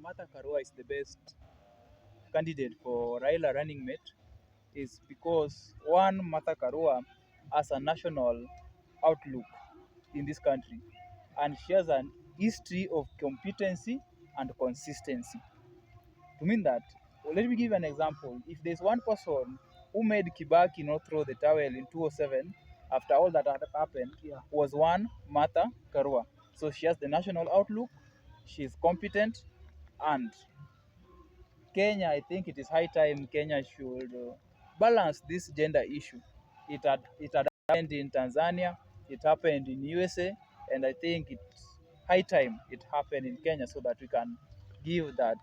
Martha Karua is the best candidate for Raila running mate is because one, Martha Karua has a national outlook in this country, and she has an history of competency and consistency. To mean that, well, let me give an example. If there's one person who made Kibaki not throw the towel in 2007 after all that had happened, was one Martha Karua. So she has the national outlook, she's competent, and Kenya, I think it is high time Kenya should balance this gender issue. It had happened in Tanzania, it happened in USA, and I think it's high time it happened in Kenya so that we can give that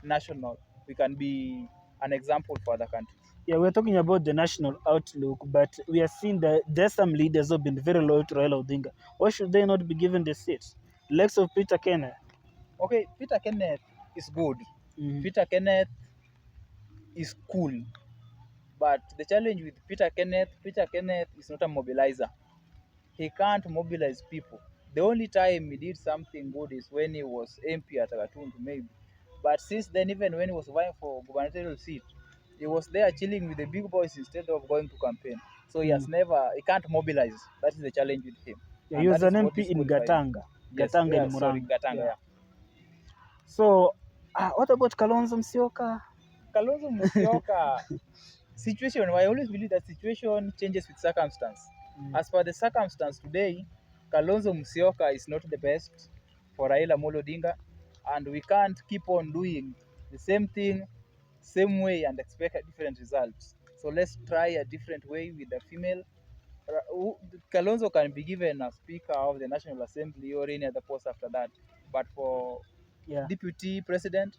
national, we can be an example for other countries. Yeah, we're talking about the national outlook, but we are seeing that there's some leaders who have been very loyal to Raila Odinga. Why should they not be given the seats? Lex of Peter Kenneth. Okay, Peter Kenneth is good. Mm-hmm. Peter Kenneth is cool. But the challenge with Peter Kenneth is not a mobilizer. He can't mobilize people. The only time he did something good is when he was MP at Agatundu, maybe. But since then, even when he was vying for gubernatorial seat, he was there chilling with the big boys instead of going to campaign. So he can't mobilize. That is the challenge with him. Yeah, And he was that is an what MP in disqualified him. Gatanga. Yes, Gatanga yeah, in sorry, Murang'a. Gatanga, yeah. So, what about Kalonzo Musyoka? Kalonzo Musyoka situation, I always believe that situation changes with circumstance. As per the circumstance today, Kalonzo Musyoka is not the best for Raila Amolo Odinga, and we can't keep on doing the same thing, same way, and expect different results. So let's try a different way with the female. Kalonzo can be given a speaker of the National Assembly or any other post after that, but for deputy president,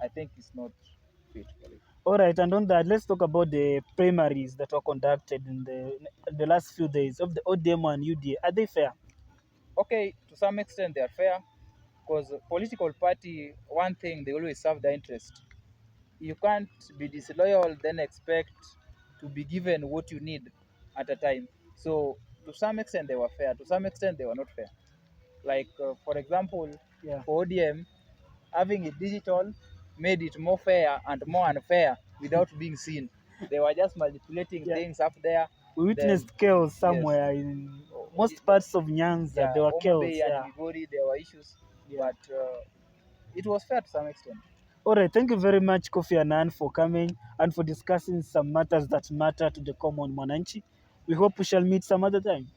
I think it's not fit for it. All right, and on that, let's talk about the primaries that were conducted in the last few days of the ODM and UDA. Are they fair? Okay, to some extent they are fair, because political party, one thing, they always serve their interest. You can't be disloyal then expect to be given what you need at a time. So to some extent they were fair, to some extent they were not fair. Like for example, for ODM, having it digital made it more fair and more unfair without being seen. They were just manipulating things up there. We witnessed chaos somewhere in most parts of Nyanza. There were chaos. Bay and Migori, there were issues, but it was fair to some extent. All right, thank you very much, Koffi Annan, for coming and for discussing some matters that matter to the common Mwananchi. We hope we shall meet some other time.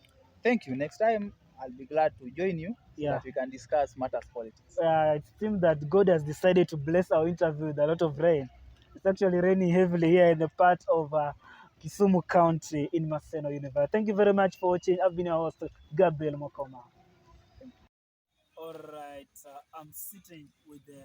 Thank you. Next time, I'll be glad to join you so that we can discuss matters politics. It seems that God has decided to bless our interview with a lot of rain. It's actually raining heavily here in the part of Kisumu County in Maseno University. Thank you very much for watching. I've been your host, Gabriel Mokoma. All right, I'm sitting with the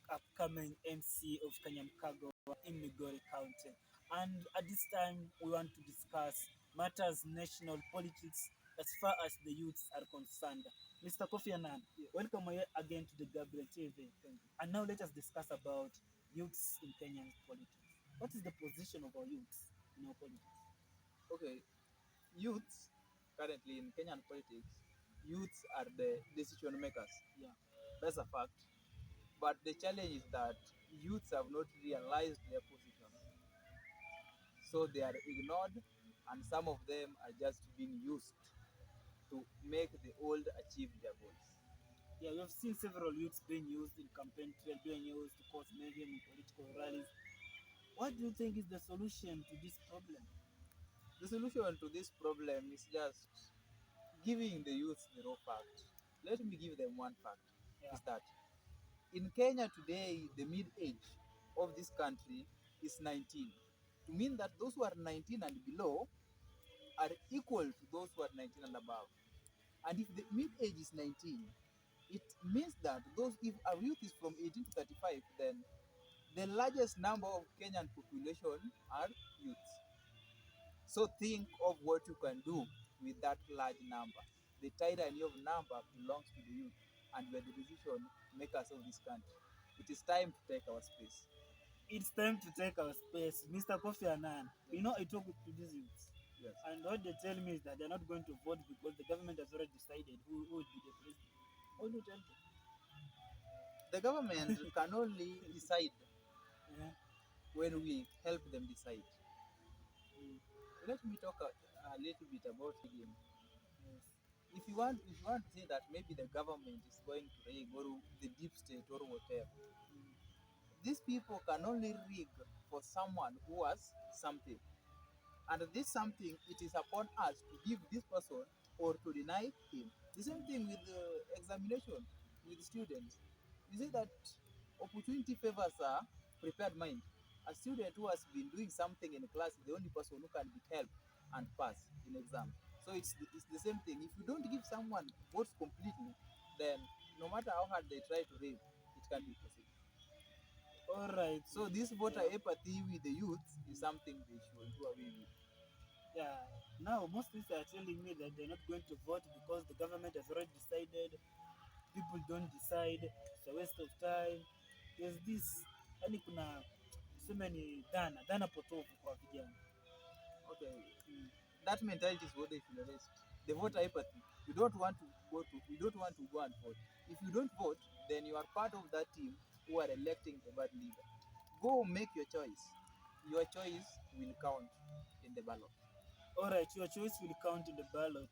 upcoming MC of Kanyamkago in Migori County. And at this time, we want to discuss matters national politics as far as the youths are concerned. Mr. Koffi Annan, welcome again to the Gabriel TV. And now let us discuss about youths in Kenyan politics. What is the position of our youths in our politics? Okay, youths currently in Kenyan politics, youths are the decision makers. Yeah. That's a fact. But the challenge is that youths have not realized their position. So they are ignored, and some of them are just being used to make the old achieve their goals. Yeah, we have seen several youths being used in campaign trail, being used to cause mayhem in political rallies. What do you think is the solution to this problem? The solution to this problem is just giving the youth the raw fact. Let me give them one fact. Is that in Kenya today, the mid-age of this country is 19. To mean that those who are 19 and below are equal to those who are 19 and above. And if the mid-age is 19, it means that if our youth is from 18 to 35, then the largest number of Kenyan population are youths. So think of what you can do with that large number. The tyranny of number belongs to the youth, and we're the decision makers of this country. It is time to take our space. It's time to take our space. Mr. Koffi Annan, you know, I talk to these youths. Yes. And what they tell me is that they're not going to vote because the government has already decided who will be the president. What do you tell them? The government can only decide Yeah. when we help them decide. Mm. Let me talk a little bit about rigging. Yes. If you want to say that maybe the government is going to rig or the deep state or whatever, Mm. these people can only rig for someone who has something. And this something, it is upon us to give this person or to deny him. The same thing with the examination with students. You see that opportunity favors a prepared mind. A student who has been doing something in class is the only person who can be helped and pass in exam. So it's the same thing. If you don't give someone votes completely, then no matter how hard they try to read, it can't be possible. All right. So this voter Yeah. apathy with the youth is something they should do away with. Yeah. Now most people are telling me that they're not going to vote because the government has already decided. People don't decide. It's a waste of time. There's this, yani kuna tuseme ni dhana potofu kwa vijana. Okay, Mm. that mentality is what they should arrest. The voter apathy. You don't want to go to. You don't want to go and vote. If you don't vote, then you are part of that team who are electing the bad leader. Go make your choice. Your choice will count in the ballot. All right, your choice will count in the ballot.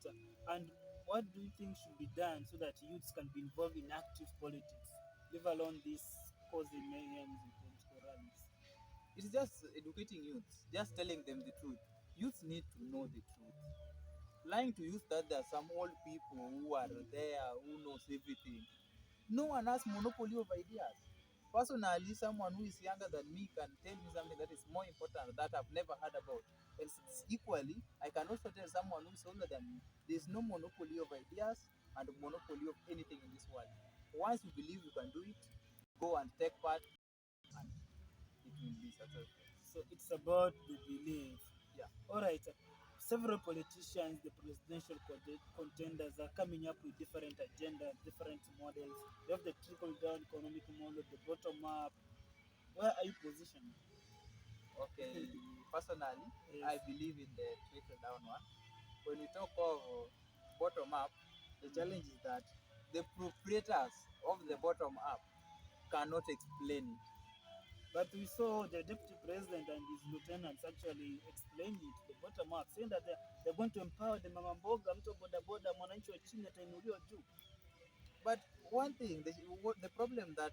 And what do you think should be done so that youths can be involved in active politics, leave alone this causing mayhem in political rallies? It's just educating youths, just telling them the truth. Youths need to know the truth. Lying to youth that there are some old people who are there who knows everything. No one has monopoly of ideas. Personally, someone who is younger than me can tell me something that is more important that I've never heard about. And equally, I can also tell someone who is older than me, there's no monopoly of ideas and monopoly of anything in this world. Once you believe you can do it, go and take part and it will be successful. So it's about the belief. Yeah. All right. Several politicians, the presidential contenders, are coming up with different agendas, different models. They have the trickle down economic model, the bottom up. Where are you positioned? Okay, personally, I Yes. believe in the trickle down one. When we talk of bottom up, the challenge is that the proprietors of the bottom up cannot explain it. But we saw the deputy president and his lieutenants actually explain it, the bottom up, saying that they're going to empower the mama mboga, mtu boda boda, mwananchi wa chini atainuliwa juu. But one thing, the problem that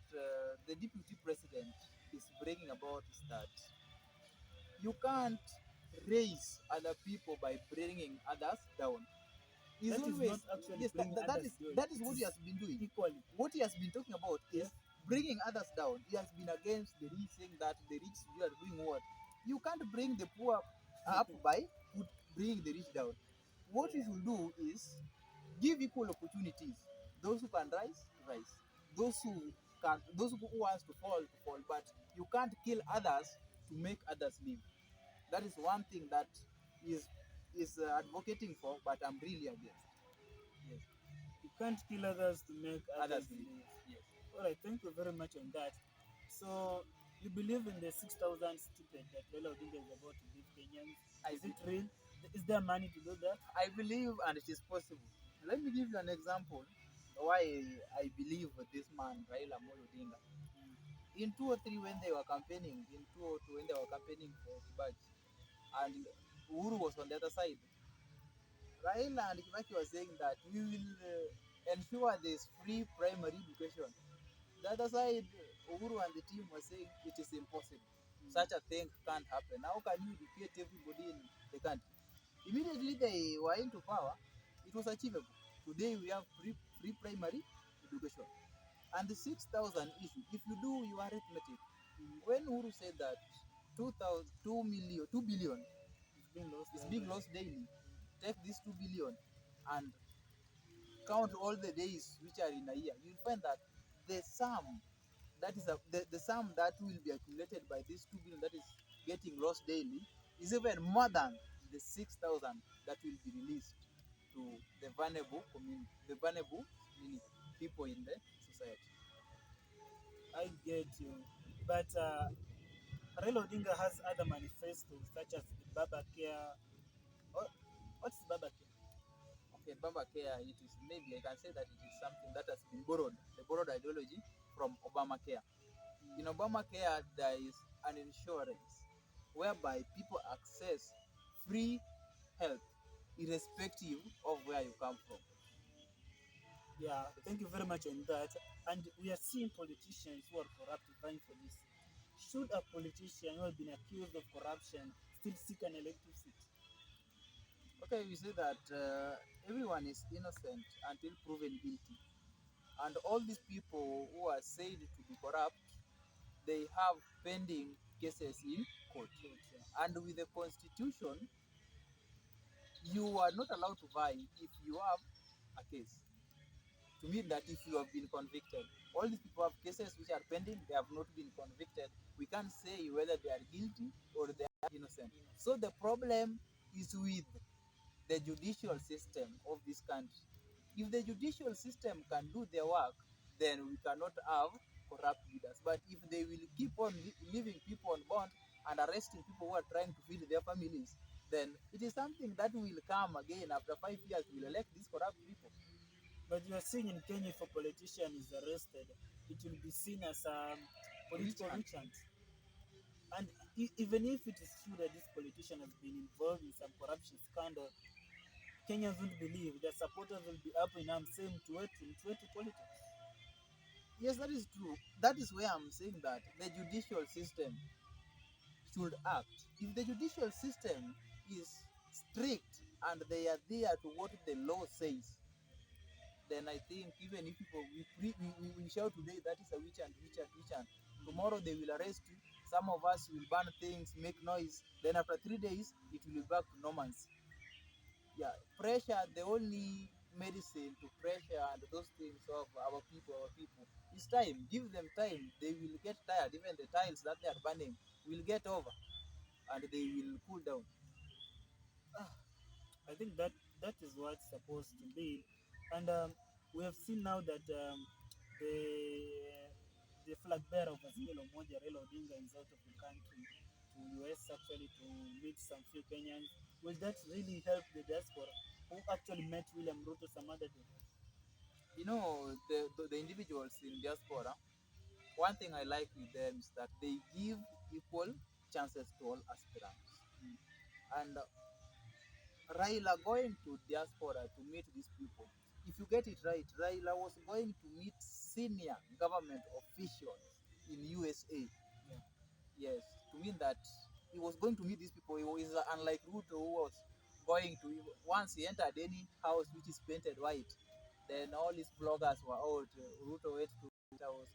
the deputy president is bringing about is that you can't raise other people by bringing others down. He's That is always not actually yes, bringing others down. that is what he has been doing. Equally. What he has been talking about is Yes. bringing others down. He has been against the rich, saying that the rich you are doing what? You can't bring the poor up by bringing the rich down. What you should do is give equal opportunities. Those who can rise, rise. Those who wants to fall. But you can't kill others to make others live. That is one thing that is advocating for, but I'm really against. Yes, You can't kill others to make others others live. live. Yes. All right, thank you very much on that. So, you believe in the 6,000 stipend that Raila Odinga is about to give Kenyans? I, Is it real? Is there money to do that? I believe and it is possible. Let me give you an example why I believe this man, Raila Odinga. In 2 or 3 when they were campaigning, in 2 or 2 when they were campaigning for Kibaki, and Uhuru was on the other side, Raila and Kibaki were saying that we will ensure there's free primary education. The other side, Uhuru and the team were saying it is impossible. Such a thing can't happen. How can you educate everybody in the country? Immediately they were into power, it was achievable. Today we have free primary education. And the 6,000 issue, if you do your arithmetic, when Uhuru said that 2 billion is being lost daily, take this 2 billion and count all the days which are in a year, you'll find that the sum the sum that will be accumulated by this 2 billion that is getting lost daily is even more than the 6,000 that will be released to the vulnerable community, people in the society. I get you. But Raila Odinga has other manifestos such as the Baba Care. What's Baba Care? Okay, Baba Care, it is maybe I can say that it is something that has been borrowed, the borrowed ideology from Obamacare. In Obamacare, there is an insurance whereby people access free health irrespective of where you come from. Yeah, thank you very much on that. And we are seeing politicians who are corrupt vying for this. Should a politician who has been accused of corruption still seek an elective seat? Okay, we say that everyone is innocent until proven guilty. And all these people who are said to be corrupt, they have pending cases in court. And with the constitution, you are not allowed to vie if you have a case. To mean that if you have been convicted, all these people have cases which are pending, they have not been convicted. We can't say whether they are guilty or they are innocent. So the problem is with the judicial system of this country. If the judicial system can do their work, then we cannot have corrupt leaders. But if they will keep on leaving people on bond and arresting people who are trying to feed their families, then it is something that will come again after 5 years. We'll elect these corrupt people. But you are seeing in Kenya, if a politician is arrested, it will be seen as a political witch hunt. And even if it is true that this politician has been involved in some corruption scandal, Kenyans won't believe. Their supporters will be up in arms saying to politics. Yes, that is true. That is where I'm saying that the judicial system should act. If the judicial system is strict and they are there to what the law says, then I think even if people we shout today that is a witch and witch and witch and tomorrow they will arrest you. Some of us will burn things, make noise. Then after 3 days, it will be back to normalcy. Yeah, pressure. The only medicine to pressure and those things of our people is time. Give them time. They will get tired. Even the tiles that they are burning will get over, and they will cool down. Ah, I think that is what's supposed to be. And we have seen now that the the flag bearer of Azimio la Umoja, Raila Odinga, is out of the country to US actually to meet some few Kenyans. Will that really help the diaspora who actually met William Ruto some other day? You know, the individuals in diaspora. One thing I like with them is that they give equal chances to all aspirants. And Raila going to diaspora to meet these people. If you get it right, Raila was going to meet senior government officials in USA. Yeah. Yes, to mean that he was going to meet these people. He was unlike Ruto, who was going to, once he entered any house which is painted white, then all his bloggers were out. Ruto went to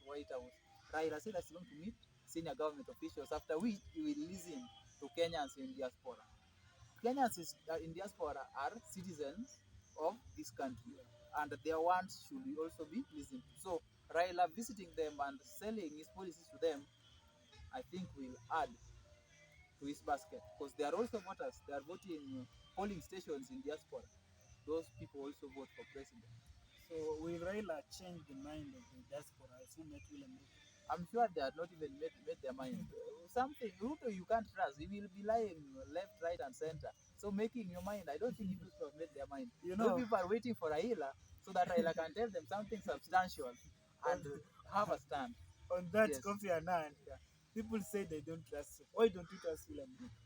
White House. Raila said that he's going to meet senior government officials, after which he will listen to Kenyans in diaspora. Kenyans in diaspora are citizens of this country, and their wants should also be listened to. So Raila visiting them and selling his policies to them, I think will add to his basket, because they are also voters. They are voting polling stations in diaspora. Those people also vote for president. So will Raila change the mind of the diaspora who met William Ruto? I'm sure they are not even made their mind. Something Ruto you can't trust. He will be lying left, right, and center. So making your mind, I don't think people have made their mind. You Those know, people are waiting for Raila so that Raila can tell them something substantial and have a stand. on that Yes. Koffi Annan, Yeah. people say they don't trust him. Why don't you trust William Ruto?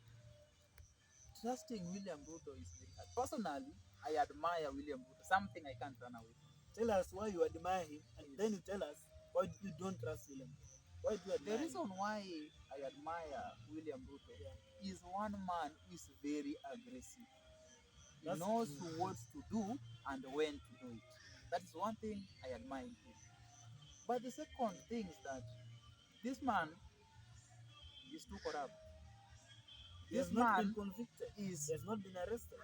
Trusting William Ruto is very hard. Personally, I admire William Ruto. Something I can't run away from. Tell us why you admire him, and Yes. then you tell us why you don't trust William. Why do you The admire reason him? why I admire William Ruto is one man who is very aggressive. He That's knows true. what to do and when to do it. That is one thing I admire in him. But the second thing is that this man is too corrupt. He This has not been man convicted. is, He has not been arrested.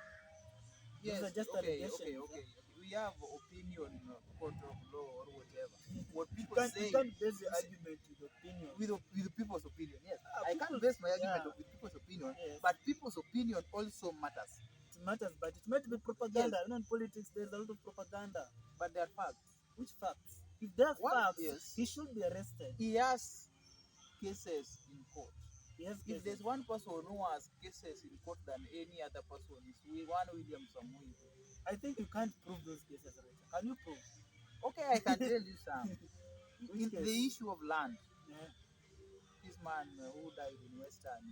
yes, Those are just okay. allegations. We have opinion, court of law or whatever. What You people can't, say you can't base your argument with opinion. with people's opinion. Yes, I can't People- base my argument yeah. with people's opinion, Yes. but people's opinion also matters. It matters, but it might be propaganda. You know, in politics, there's a lot of propaganda. But they are facts. Which facts? If there are One, facts, yes. he should be arrested. He has cases in court. Yes, If there's one person who has cases in court than any other person, it's one William Samoei. I think you can't prove those cases, right? Can you prove? Okay, I can tell you some. in the issue of land. Yeah. This man who died in Western,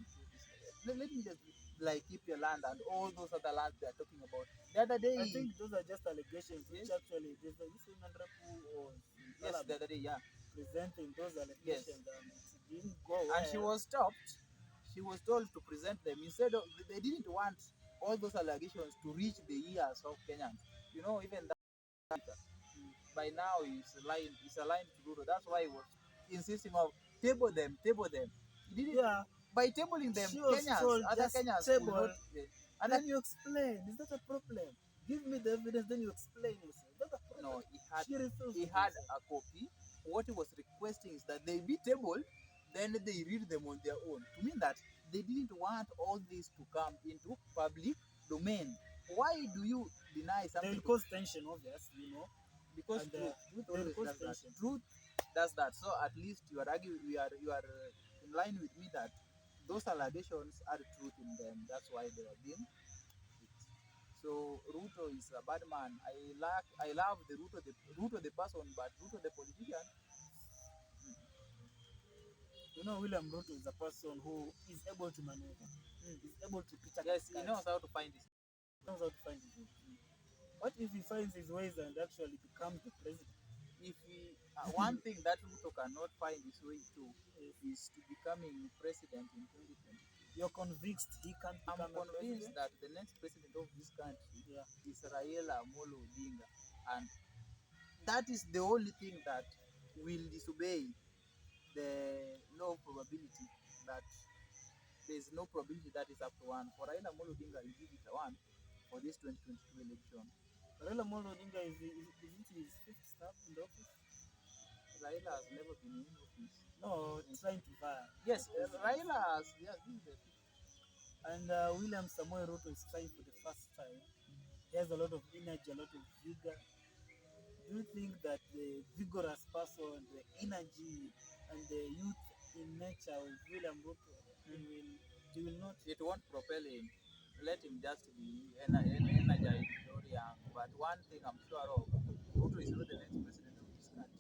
let me just like keep your land and all those other lands they are talking about. The other day, I think those are just allegations, which actually there's this woman who was yes, the other day, yeah, presenting those allegations and it didn't go and she was stopped. She was told to present them instead of they didn't want all those allegations to reach the ears of Kenyans. You know, even that by now is aligned to Ruto. That's why he was insisting of table them, table them. He did it by tabling them. She was Kenyans, told other just Kenyans table, could not. And then you explain. Is that a problem? Give me the evidence, then you explain yourself. That's a problem. No, he had a copy. What he was requesting is that they be tabled, then they read them on their own. To mean that they didn't want all this to come into public domain. Why do you deny something? They will cause tension, obviously, you know. Because truth always does that. Truth does that. So at least you are arguing, you are in line with me that those allegations are truth in them. That's why they are being. So Ruto is a bad man. I love the Ruto the person, but Ruto the politician. You know, William Ruto is a person who is able to maneuver. Is able to pitch. Yes, he knows how to find his. Knows how to find his way. What if he finds his ways and actually becomes the president? If he, one thing that Ruto cannot find his way to is to becoming president in 2020. You're convinced he can't become I'm convinced that the next president of this country is Raila Amolo Odinga, and that is the only thing that will disobey the low probability that there is no probability that is up to 1. For Raila Amolo Odinga, you give it a 1 for this 2022 election. Raila Amolo Odinga is it his fifth stop in the office? Raila has never been in office. No, trying to buy. Yes, Raila has. Yes, this is the and William Samoei Ruto is trying for the first time. He has a lot of energy, a lot of vigor. Do you think that the vigorous person, the energy, and the youth in nature of William Ruto will not? It won't propel him. Let him just be energized or young. But one thing I'm sure of, Ruto is not the next president of this country.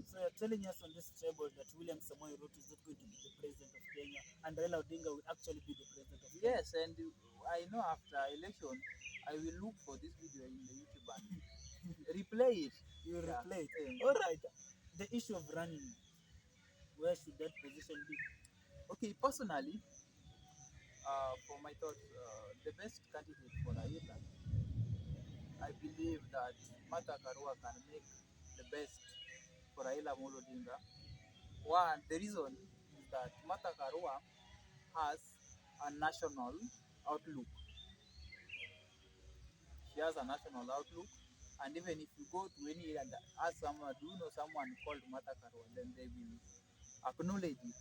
So you're telling us on this table that William Samoei Ruto is not going to be the president of Kenya, and Raila Odinga will actually be the president of Kenya. Yes, and I know after election, I will look for this video in the YouTube and replay it. You replay it. All right. The issue of running, where should that position be? Okay, personally, for my thoughts, the best candidate for Raila, I believe that Martha Karua can make the best for Raila Amolo Odinga. One, the reason is that Martha Karua has a national outlook. She has a national outlook, and even if you go to any area and ask someone, do you know someone called Martha Karua, then they will acknowledge it.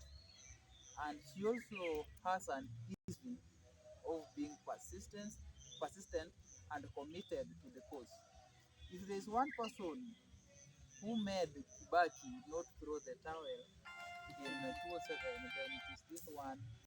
And she also has an history of being persistent and committed to the cause. If there is one person who made Kibaki not throw the towel in 2007, then it is this one